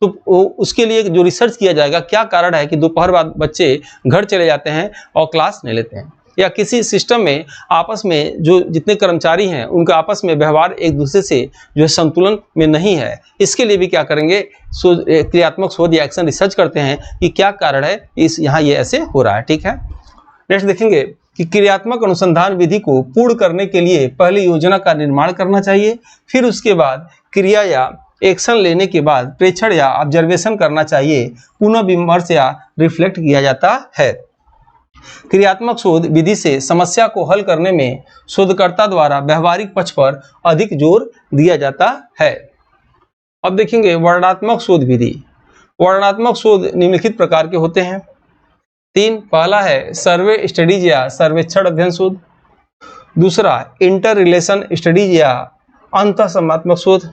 तो उसके लिए जो रिसर्च किया जाएगा क्या कारण है कि दोपहर बाद बच्चे घर चले जाते हैं और क्लास नहीं लेते हैं। या किसी सिस्टम में आपस में जो जितने कर्मचारी हैं उनका आपस में व्यवहार एक दूसरे से जो है संतुलन में नहीं है, इसके लिए भी क्या करेंगे, क्रियात्मक शोध या एक्शन रिसर्च करते हैं कि क्या कारण है इस यहाँ ये ऐसे हो रहा है। ठीक है, नेक्स्ट देखेंगे कि क्रियात्मक अनुसंधान विधि को पूर्ण करने के लिए पहले योजना का निर्माण करना चाहिए, फिर उसके बाद क्रिया या एक्शन लेने के बाद प्रेक्षण या ऑब्जर्वेशन करना चाहिए, पुनः विमर्श या रिफ्लेक्ट किया जाता है। क्रियात्मक शोध विधि से समस्या को हल करने में शोधकर्ता द्वारा व्यवहारिक पक्ष पर अधिक जोर दिया जाता है। अब देखेंगे वर्णनात्मक शोध विधि। वर्णनात्मक शोध निम्नलिखित प्रकार के होते हैं 3। पहला है सर्वे स्टडीज या सर्वेक्षण अध्ययन शोध, दूसरा इंटर रिलेशन स्टडीज या अंतःसंबंधात्मक शोध,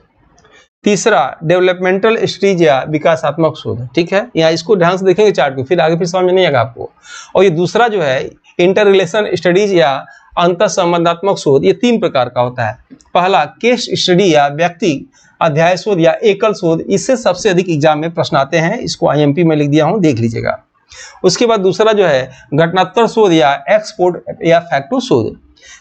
तीसरा डेवलपमेंटल स्टडीज या विकासात्मक शोध। ठीक है, यहाँ इसको ध्यान से देखेंगे चार्ट को, फिर आगे फिर समझ में नहीं आएगा आपको। और ये दूसरा जो है इंटर रिलेशन स्टडीज या अंतःसंबंधात्मक शोध, ये 3 प्रकार का होता है। पहला केस स्टडी या व्यक्ति अध्याय शोध या एकल शोध, इससे सबसे अधिक एग्जाम में प्रश्न आते हैं, इसको IMP में लिख दिया हूँ, देख लीजिएगा। उसके बाद दूसरा जो है घटनात्मक शोध या एक्सपोर्ट या फैक्टो शोध,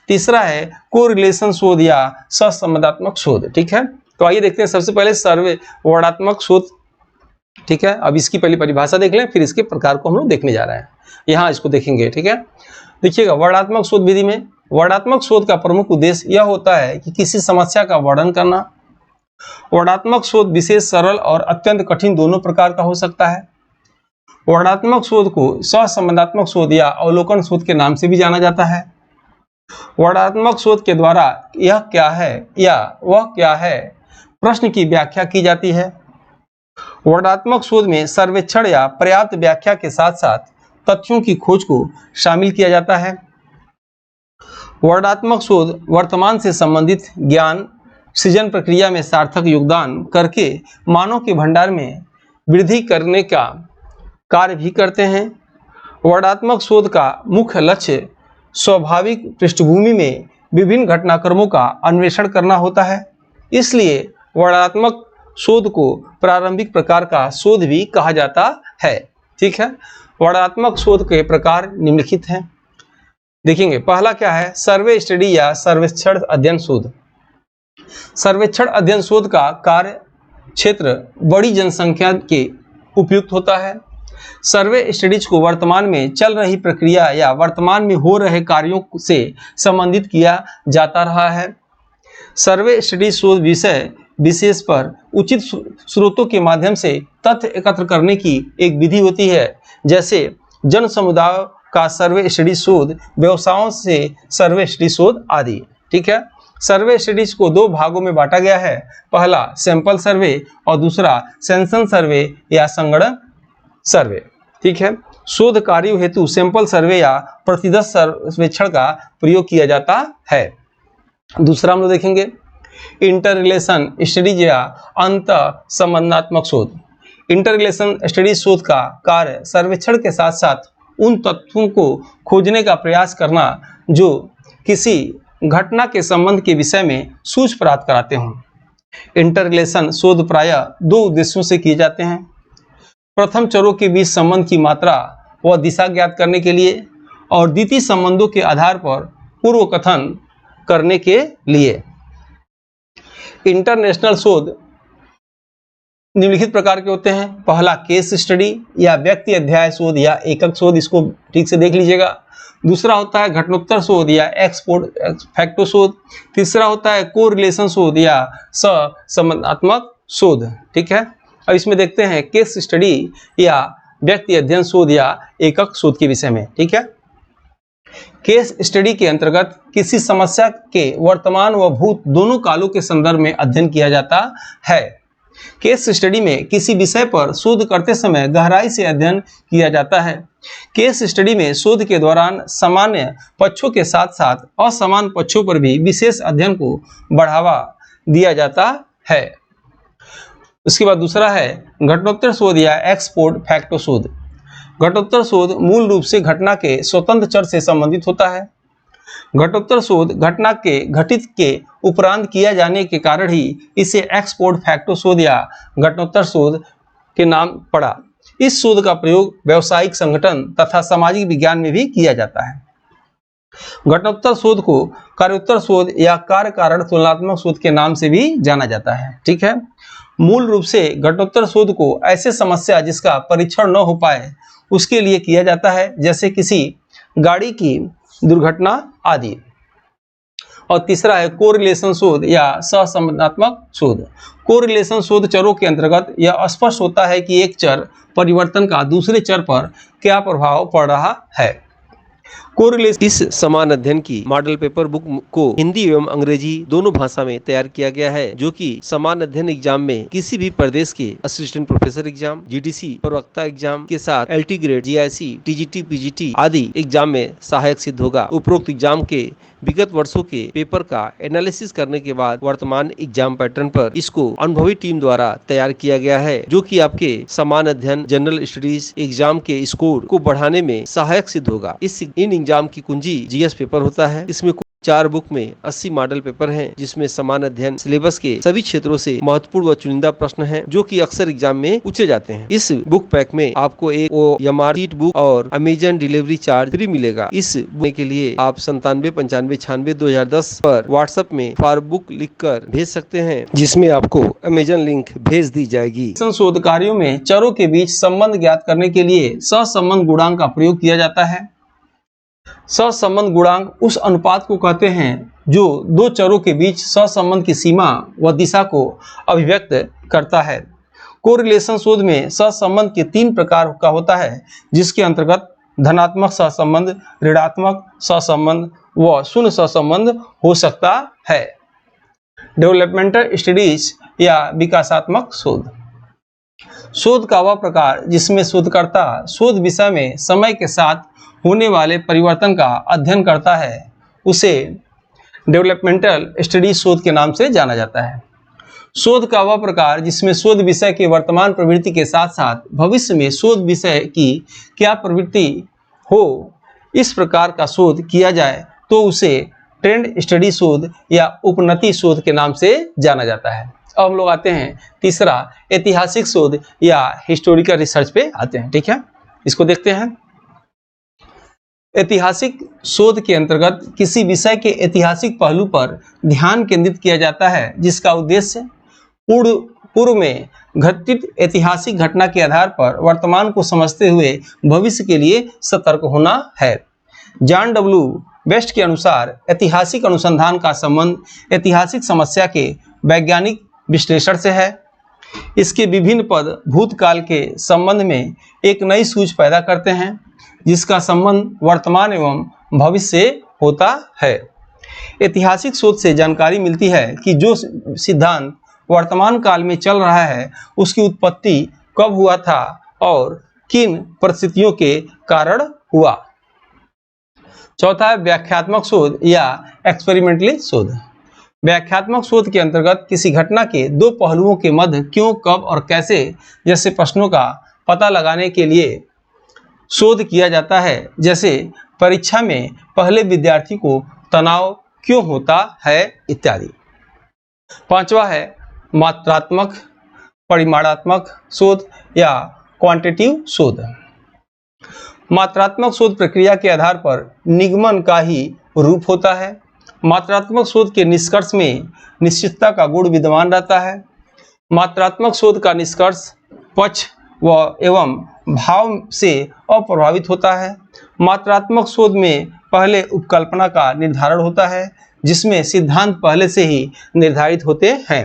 तीसरा है कोरिलेशन शोध या सहसंबंधात्मक शोध। ठीक है, तो आइए देखते हैं सबसे पहले सर्वे वर्णनात्मक शोध। ठीक है, अब इसकी पहली परिभाषा देख लें, फिर इसके प्रकार को हम लोग देखने जा रहे हैं। यहाँ इसको देखेंगे। ठीक है, देखिएगा वर्णनात्मक शोध विधि में वर्णनात्मक शोध का प्रमुख उद्देश्य यह होता है कि किसी समस्या का वर्णन करना। वर्णनात्मक शोध विशेष, सरल और अत्यंत कठिन दोनों प्रकार का हो सकता है। वर्णनात्मक शोध को सहसंबंधात्मक शोध या अवलोकन शोध के नाम से भी जाना जाता है। वर्णनात्मक शोध के द्वारा यह क्या है या वह क्या है प्रश्न की व्याख्या की जाती है। वर्णनात्मक शोध में सर्वेक्षण या पर्याप्त व्याख्या के साथ साथ तथ्यों की खोज को शामिल किया जाता है। वर्णनात्मक शोध वर्तमान से संबंधित ज्ञान सृजन प्रक्रिया में सार्थक योगदान करके मानव के भंडार में वृद्धि करने का कार्य भी करते हैं। वर्णनात्मक शोध का मुख्य लक्ष्य स्वाभाविक पृष्ठभूमि में विभिन्न घटनाक्रमों का अन्वेषण करना होता है, इसलिए वर्णनात्मक शोध को प्रारंभिक प्रकार का शोध भी कहा जाता है। ठीक है, वर्णनात्मक शोध के प्रकार निम्नलिखित हैं। देखेंगे पहला क्या है, सर्वे स्टडी या सर्वेक्षण अध्ययन शोध। सर्वेक्षण अध्ययन शोध का कार्य क्षेत्र बड़ी जनसंख्या के उपयुक्त होता है। सर्वे स्टडीज को वर्तमान में चल रही प्रक्रिया या वर्तमान में हो रहे कार्यों से संबंधित किया जाता रहा है। सर्वे स्टडीज शोध विषय विशेष पर उचित स्रोतों के माध्यम से तथ्य एकत्र करने की एक विधि होती है, जैसे जन समुदाय का सर्वे स्टडी शोध, व्यवसायों से सर्वे स्टडी शोध आदि। ठीक है, सर्वे स्टडीज को 2 भागों में बांटा गया है, पहला सैंपल सर्वे और दूसरा सेंसन सर्वे या संगणक सर्वे। ठीक है, शोध कार्यों हेतु सैंपल सर्वे या प्रतिदर्श सर्वेक्षण का प्रयोग किया जाता है। दूसरा हम लोग देखेंगे इंटर रिलेशन स्टडीज या अंत संबंधात्मक शोध। इंटर रिलेशन स्टडीज शोध का कार्य सर्वेक्षण के साथ साथ उन तथ्यों को खोजने का प्रयास करना जो किसी घटना के संबंध के विषय में सूझ प्राप्त कराते हों। इंटर रिलेशन शोध प्रायः दो उद्देश्यों से किए जाते हैं। प्रथम चरों के बीच संबंध की मात्रा व दिशा ज्ञात करने के लिए और द्वितीय संबंधों के आधार पर पूर्व कथन करने के लिए। इंटरनेशनल शोध निम्नलिखित प्रकार के होते हैं। पहला केस स्टडी या व्यक्ति अध्याय शोध या एकक शोध, इसको ठीक से देख लीजिएगा। दूसरा होता है घटनोत्तर शोध या एक्सपोर्ट फैक्टो शोध। तीसरा होता है कोरिलेशन शोध या सहसंबंधात्मक शोध। ठीक है, अब इसमें देखते हैं केस स्टडी या व्यक्ति अध्ययन शोध या एकक शोध के विषय में। ठीक है, केस स्टडी के अंतर्गत किसी समस्या के वर्तमान व भूत दोनों कालों के संदर्भ में अध्ययन किया जाता है। केस स्टडी में किसी विषय पर शोध करते समय गहराई से अध्ययन किया जाता है। केस स्टडी में शोध के दौरान सामान्य पक्षों के साथ साथ असमान पक्षों पर भी विशेष अध्ययन को बढ़ावा दिया जाता है। उसके बाद दूसरा है घटनोत्तर शोध या एक्सपोर्ट फैक्टो शोध। घटनोत्तर शोध मूल रूप से घटना के स्वतंत्र चर से संबंधित होता है। घटोत्तर शोध घटना के घटित के उपरांत किया जाने के कारण ही इसे एक्सपोर्ट फैक्टो शोध या घटनोत्तर शोध के नाम पड़ा। इस शोध का प्रयोग व्यावसायिक संगठन तथा सामाजिक विज्ञान में भी किया जाता है। घटनोत्तर शोध को कार्योत्तर शोध या कार्य कारण तुलनात्मक शोध के नाम से भी जाना जाता है। ठीक है, मूल रूप से घटनोत्तर शोध को ऐसे समस्या जिसका परीक्षण न हो पाए उसके लिए किया जाता है, जैसे किसी गाड़ी की दुर्घटना आदि। और तीसरा है कोरिलेशन शोध या सहसंबंधात्मक शोध। कोरिलेशन शोध चरों के अंतर्गत यह स्पष्ट होता है कि एक चर परिवर्तन का दूसरे चर पर क्या प्रभाव पड़ रहा है। कोरिलेशन इस समान अध्ययन की मॉडल पेपर बुक को हिंदी एवं अंग्रेजी दोनों भाषा में तैयार किया गया है, जो कि समान अध्ययन एग्जाम में किसी भी प्रदेश के असिस्टेंट प्रोफेसर एग्जाम, जीडीसी, प्रवक्ता एग्जाम के साथ LT grade, GIC, TGT, PGT आदि एग्जाम में सहायक सिद्ध होगा। उपरोक्त एग्जाम के विगत वर्षों के पेपर का एनालिसिस करने के बाद वर्तमान एग्जाम पैटर्न पर इसको अनुभवी टीम द्वारा तैयार किया गया है, जो कि आपके समान अध्ययन जनरल स्टडीज एग्जाम के स्कोर को बढ़ाने में सहायक सिद्ध होगा। इन एग्जाम की कुंजी जीएस पेपर होता है। इसमें 4 बुक में 80 मॉडल पेपर हैं, जिसमें समान अध्ययन सिलेबस के सभी क्षेत्रों से महत्वपूर्ण व चुनिंदा प्रश्न हैं, जो कि अक्सर एग्जाम में पूछे जाते हैं। इस बुक पैक में आपको एक OMR शीट बुक और अमेजन डिलीवरी चार्ज फ्री मिलेगा। इस बुक के लिए आप 9795962010 पर व्हाट्सएप में फॉर बुक लिखकर भेज सकते हैं, जिसमें आपको अमेजन लिंक भेज दी जाएगी। शोध कार्यों में चरों के बीच संबंध ज्ञात करने के लिए सहसंबंध गुणांक का प्रयोग किया जाता है। सहसंबंध गुणांक उस अनुपात को कहते हैं जो दो चरों के बीच सहसंबंध की सीमा व दिशा को अभिव्यक्त करता है। कोरिलेशन शोध में सहसंबंध के 3 प्रकार का होता है, जिसके अंतर्गत धनात्मक सहसंबंध, ऋणात्मक सहसंबंध व शून्य सहसंबंध हो सकता है। डेवलपमेंटल स्टडीज या विकासात्मक शोध। शोध का वह प्रकार जिसमें शोधकर्ता शोध विषय में समय के साथ होने वाले परिवर्तन का अध्ययन करता है, उसे डेवलपमेंटल स्टडीज शोध के नाम से जाना जाता है। शोध का वह प्रकार जिसमें शोध विषय के वर्तमान प्रवृत्ति के साथ साथ भविष्य में शोध विषय की क्या प्रवृत्ति हो, इस प्रकार का शोध किया जाए तो उसे ट्रेंड स्टडी शोध या उपनति शोध के नाम से जाना जाता है। अब हम लोग आते हैं तीसरा ऐतिहासिक शोध या हिस्टोरिकल रिसर्च पे आते हैं। ठीक है, इसको देखते हैं। ऐतिहासिक शोध के अंतर्गत किसी विषय के ऐतिहासिक पहलू पर ध्यान केंद्रित किया जाता है, जिसका उद्देश्य पूर्व में घटित ऐतिहासिक घटना के आधार पर वर्तमान को समझते हुए भविष्य के लिए सतर्क होना है। जॉन डब्ल्यू वेस्ट के अनुसार ऐतिहासिक अनुसंधान का संबंध ऐतिहासिक समस्या के वैज्ञानिक विश्लेषण से है। इसके विभिन्न पद भूतकाल के संबंध में एक नई सूझ पैदा करते हैं, जिसका संबंध वर्तमान एवं भविष्य से होता है। ऐतिहासिक शोध से जानकारी मिलती है कि जो सिद्धांत वर्तमान काल में चल रहा है उसकी उत्पत्ति कब हुआ था और किन परिस्थितियों के कारण हुआ। चौथा है व्याख्यात्मक शोध या एक्सपेरिमेंटली शोध। व्याख्यात्मक शोध के अंतर्गत किसी घटना के दो पहलुओं के मध्य क्यों, कब और कैसे जैसे प्रश्नों का पता लगाने के लिए शोध किया जाता है। जैसे परीक्षा में पहले विद्यार्थी को तनाव क्यों होता है इत्यादि। पांचवा है मात्रात्मक परिमाणात्मक शोध या क्वांटिटेटिव शोध। मात्रात्मक शोध प्रक्रिया के आधार पर निगमन का ही रूप होता है। मात्रात्मक शोध के निष्कर्ष में निश्चितता का गुण विद्यमान रहता है। मात्रात्मक शोध का निष्कर्ष पक्ष व एवं भाव से अप्रभावित होता है। मात्रात्मक शोध में पहले उपकल्पना का निर्धारण होता है, जिसमें सिद्धांत पहले से ही निर्धारित होते हैं।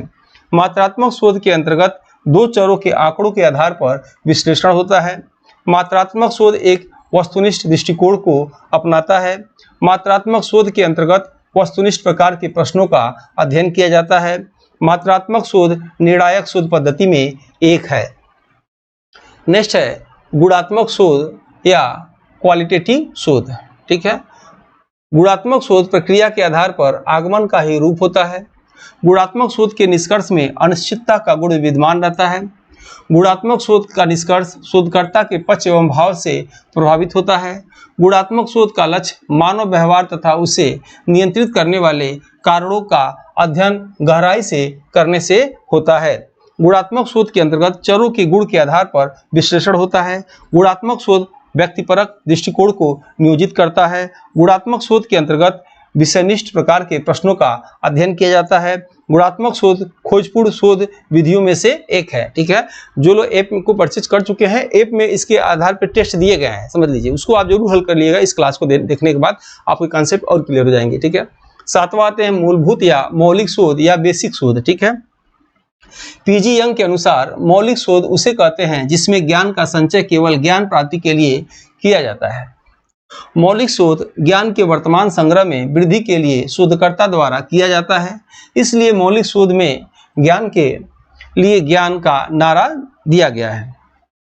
मात्रात्मक शोध के अंतर्गत दो चरों के आंकड़ों के आधार पर विश्लेषण होता है। मात्रात्मक शोध एक वस्तुनिष्ठ दृष्टिकोण को अपनाता है। मात्रात्मक शोध के अंतर्गत वस्तुनिष्ठ प्रकार के प्रश्नों का अध्ययन किया जाता है। मात्रात्मक शोध निर्णायक शोध पद्धति में एक है। नेक्स्ट है गुणात्मक शोध या क्वालिटेटिव शोध। ठीक है, गुणात्मक शोध प्रक्रिया के आधार पर आगमन का ही रूप होता है। गुणात्मक शोध के निष्कर्ष में अनिश्चितता का गुण विद्यमान रहता है। गुणात्मक शोध का निष्कर्ष शोधकर्ता के पक्ष एवं भाव से प्रभावित होता है। गुणात्मक शोध का लक्ष्य मानव व्यवहार तथा उसे नियंत्रित करने वाले कारणों का अध्ययन गहराई से करने से होता है। गुणात्मक शोध के अंतर्गत चरों के गुण के आधार पर विश्लेषण होता है। गुणात्मक शोध व्यक्तिपरक दृष्टिकोण को नियोजित करता है। गुणात्मक शोध के अंतर्गत विषयनिष्ठ प्रकार के प्रश्नों का अध्ययन किया जाता है। गुणात्मक शोध खोजपूर्ण शोध विधियों में से एक है। ठीक है, जो लोग ऐप को परचेज कर चुके हैं, ऐप में इसके आधार पर टेस्ट दिए गए हैं, समझ लीजिए, उसको आप जरूर हल कर लीजिएगा। इस क्लास को देखने के बाद आपके कॉन्सेप्ट और क्लियर हो जाएंगे। ठीक है, सातवां आते हैं मूलभूत या मौलिक शोध या बेसिक शोध। ठीक है, पीजी यंग के अनुसार मौलिक शोध उसे कहते हैं जिसमें ज्ञान का संचय केवल ज्ञान प्राप्ति के लिए किया जाता है। मौलिक शोध ज्ञान के वर्तमान संग्रह में वृद्धि के लिए शोधकर्ता द्वारा किया जाता है। इसलिए मौलिक शोध में ज्ञान के लिए ज्ञान का नारा दिया गया है।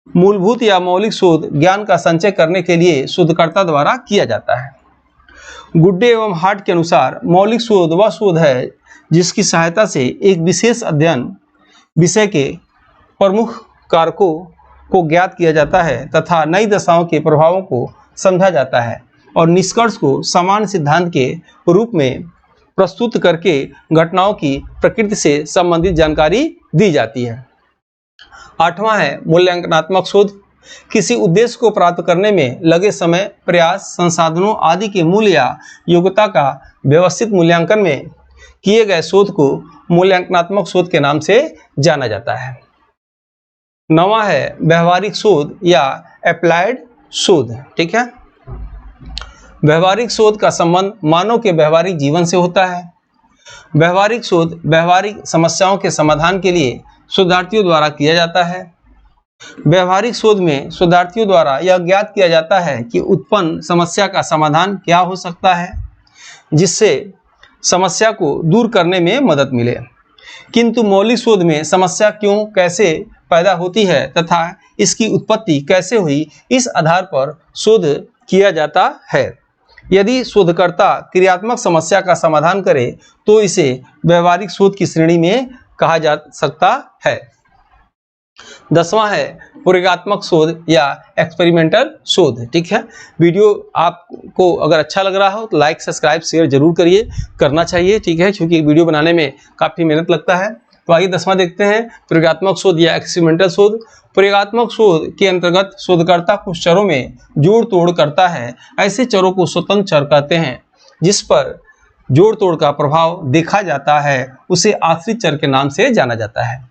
मूलभूत या मौलिक शोध ज्ञान का संचय करने के लिए शोधकर्ता द्वारा किया जाता है। गुड्डे एवं हार्ट के अनुसार मौलिक शोध वह शोध है जिसकी सहायता से एक विशेष अध्ययन विषय के प्रमुख कारकों को ज्ञात किया जाता है तथा नई दशाओं के प्रभावों को समझा जाता है और निष्कर्ष को समान सिद्धांत के रूप में प्रस्तुत करके घटनाओं की प्रकृति से संबंधित जानकारी दी जाती है। आठवां है मूल्यांकनात्मक शोध। किसी उद्देश्य को प्राप्त करने में लगे समय, प्रयास, संसाधनों आदि के मूल्य या योग्यता का व्यवस्थित मूल्यांकन में किए गए शोध को मूल्यांकनात्मक शोध के नाम से जाना जाता है। नौवां है व्यवहारिक शोध या अप्लाइड शोध। ठीक है, व्यवहारिक शोध का संबंध मानव के व्यवहारिक जीवन से होता है। व्यवहारिक शोध व्यवहारिक समस्याओं के समाधान के लिए शोधार्थियों द्वारा किया जाता है। व्यवहारिक शोध में शोधार्थियों द्वारा यह ज्ञात किया जाता है कि उत्पन्न समस्या का समाधान क्या हो सकता है जिससे समस्या को दूर करने में मदद मिले। किंतु मौलिक शोध में समस्या क्यों, कैसे पैदा होती है तथा इसकी उत्पत्ति कैसे हुई, इस आधार पर शोध किया जाता है। यदि शोधकर्ता क्रियात्मक समस्या का समाधान करे तो इसे व्यवहारिक शोध की श्रेणी में कहा जा सकता है। 10वां है प्रयोगात्मक शोध या एक्सपेरिमेंटल शोध। ठीक है, वीडियो आपको अगर अच्छा लग रहा हो तो लाइक, सब्सक्राइब, शेयर जरूर करिए, करना चाहिए। ठीक है, क्योंकि वीडियो बनाने में काफ़ी मेहनत लगता है। तो आइए 10वां देखते हैं, प्रयोगात्मक शोध या एक्सपेरिमेंटल शोध। प्रयोगात्मक शोध के अंतर्गत शोधकर्ता कुछ चरों में जोड़ तोड़ करता है। ऐसे चरों को स्वतंत्र चर कहते हैं। जिस पर जोड़ तोड़ का प्रभाव देखा जाता है उसे आश्रित चर के नाम से जाना जाता है।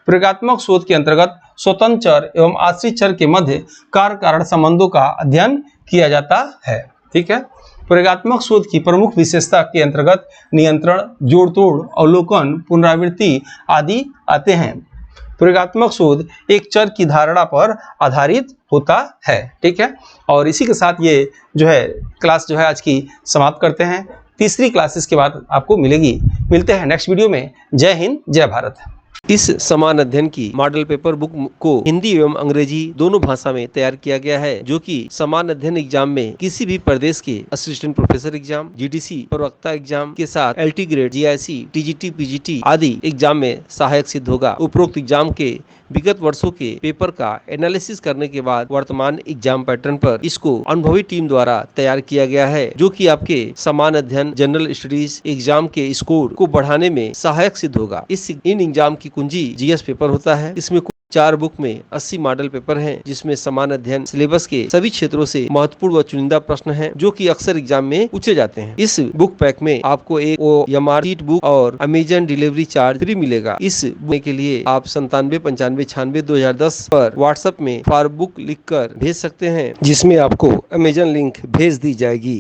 प्रयोगात्मक शोध के अंतर्गत स्वतंत्र चर एवं आश्रित चर के मध्य कार्य कारण संबंधों का अध्ययन किया जाता है। ठीक है, प्रयोगात्मक शोध की प्रमुख विशेषता के अंतर्गत नियंत्रण, जोड़ तोड़, अवलोकन, पुनरावृत्ति आदि आते हैं। प्रयोगात्मक शोध एक चर की धारणा पर आधारित होता है। ठीक है, और इसी के साथ ये जो है क्लास जो है आज की समाप्त करते हैं। तीसरी क्लासेस के बाद आपको मिलते हैं नेक्स्ट वीडियो में। जय हिंद, जय भारत। इस समान अध्ययन की मॉडल पेपर बुक को हिंदी एवं अंग्रेजी दोनों भाषा में तैयार किया गया है, जो कि समान अध्ययन एग्जाम में किसी भी प्रदेश के असिस्टेंट प्रोफेसर एग्जाम, जीडीसी, प्रवक्ता एग्जाम के साथ LT grade, GIC, TGT, PGT आदि एग्जाम में सहायक सिद्ध होगा। उपरोक्त एग्जाम के विगत वर्षों के पेपर का एनालिसिस करने के बाद वर्तमान एग्जाम पैटर्न पर इसको अनुभवी टीम द्वारा तैयार किया गया है, जो कि आपके समान अध्ययन जनरल स्टडीज एग्जाम के स्कोर को बढ़ाने में सहायक सिद्ध होगा। इन एग्जाम की कुंजी जीएस पेपर होता है। इसमें 4 बुक में 80 मॉडल पेपर हैं, जिसमें समान अध्ययन सिलेबस के सभी क्षेत्रों से महत्वपूर्ण व चुनिंदा प्रश्न हैं, जो कि अक्सर एग्जाम में पूछे जाते हैं। इस बुक पैक में आपको एक OMR शीट बुक और अमेजन डिलीवरी चार्ज फ्री मिलेगा। इस बुक के लिए आप 9795962010 पर व्हाट्सएप में फॉर बुक लिखकर भेज सकते हैं, जिसमें आपको अमेजन लिंक भेज दी जाएगी।